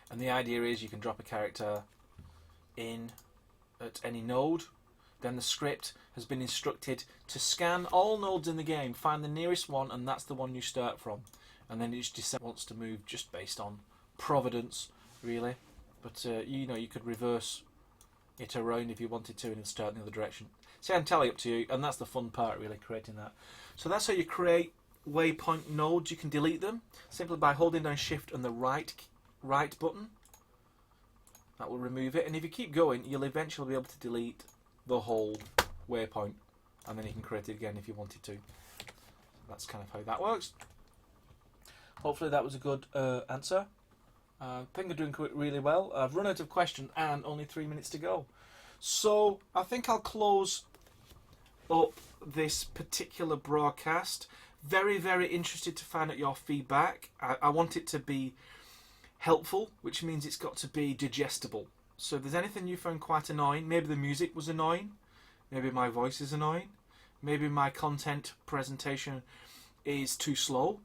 And the idea is you can drop a character in at any node. Then the script has been instructed to scan all nodes in the game, find the nearest one, and that's the one you start from. And then each descent wants to move just based on providence, really. But you could reverse it around if you wanted to and start in the other direction. See, I'm entirely up to you, and that's the fun part, really, creating that. So that's how you create waypoint nodes. You can delete them simply by holding down shift and the right button. That will remove it, and if you keep going, you'll eventually be able to delete the whole waypoint, and then you can create it again if you wanted to. That's kind of how that works. Hopefully that was a good answer. I think I'm doing really well. I've run out of questions and only 3 minutes to go. So I think I'll close up this particular broadcast. Very, very interested to find out your feedback. I want it to be helpful, which means it's got to be digestible. So if there's anything you found quite annoying, maybe the music was annoying, maybe my voice is annoying, maybe my content presentation is too slow,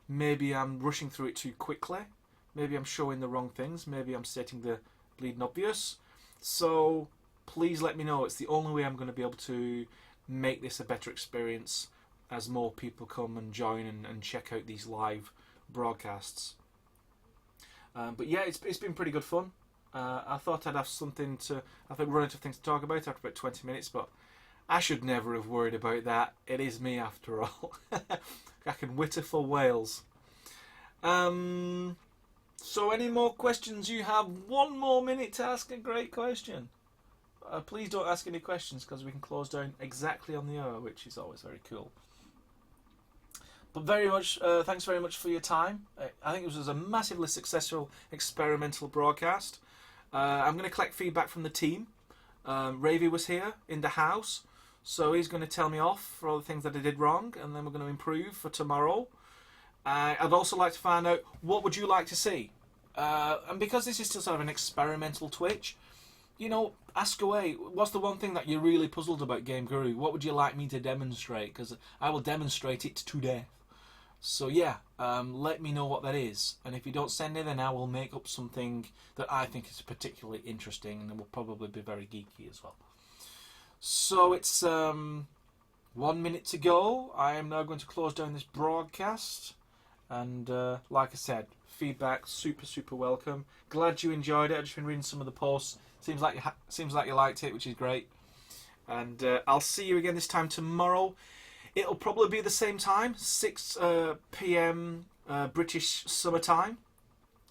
maybe I'm rushing through it too quickly, maybe I'm showing the wrong things, maybe I'm stating the bleeding obvious. So please let me know. It's the only way I'm going to be able to make this a better experience as more people come and join and check out these live broadcasts. But yeah, it's been pretty good fun. I thought I'd have something to, I think, run out of things to talk about after about 20 minutes, but I should never have worried about that. It is me after all. I can witter for whales. So any more questions you have? 1 more minute to ask a great question. Please don't ask any questions, because we can close down exactly on the hour, which is always very cool. But thanks very much for your time. I think it was a massively successful experimental broadcast. I'm going to collect feedback from the team. Ravy was here in the house, so he's going to tell me off for all the things that I did wrong, and then we're going to improve for tomorrow. I'd also like to find out, what would you like to see? And because this is still sort of an experimental Twitch, ask away. What's the one thing that you're really puzzled about Game Guru? What would you like me to demonstrate? Because I will demonstrate it to death. So yeah, let me know what that is. And if you don't send it, then I will make up something that I think is particularly interesting, and it will probably be very geeky as well. So it's 1 minute to go. I am now going to close down this broadcast. And like I said, feedback super welcome. Glad you enjoyed it. I've just been reading some of the posts. Seems like you liked it, which is great. And I'll see you again this time tomorrow. It'll probably be the same time, 6 p.m. British summer time.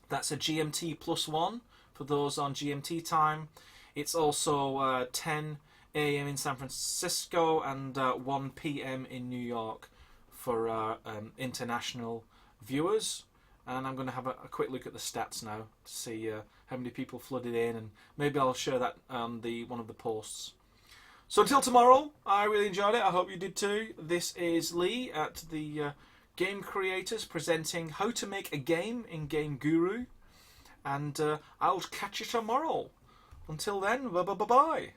That's a GMT +1 for those on GMT time. It's also 10 a.m. in San Francisco and 1 p.m. in New York for international viewers. and I'm going to have a quick look at the stats now to see how many people flooded in, and maybe I'll share that on one of the posts. So until tomorrow, I really enjoyed it. I hope you did too. This is Lee at the Game Creators presenting how to make a game in Game Guru, and I'll catch you tomorrow. Until then, bye bye bye bye.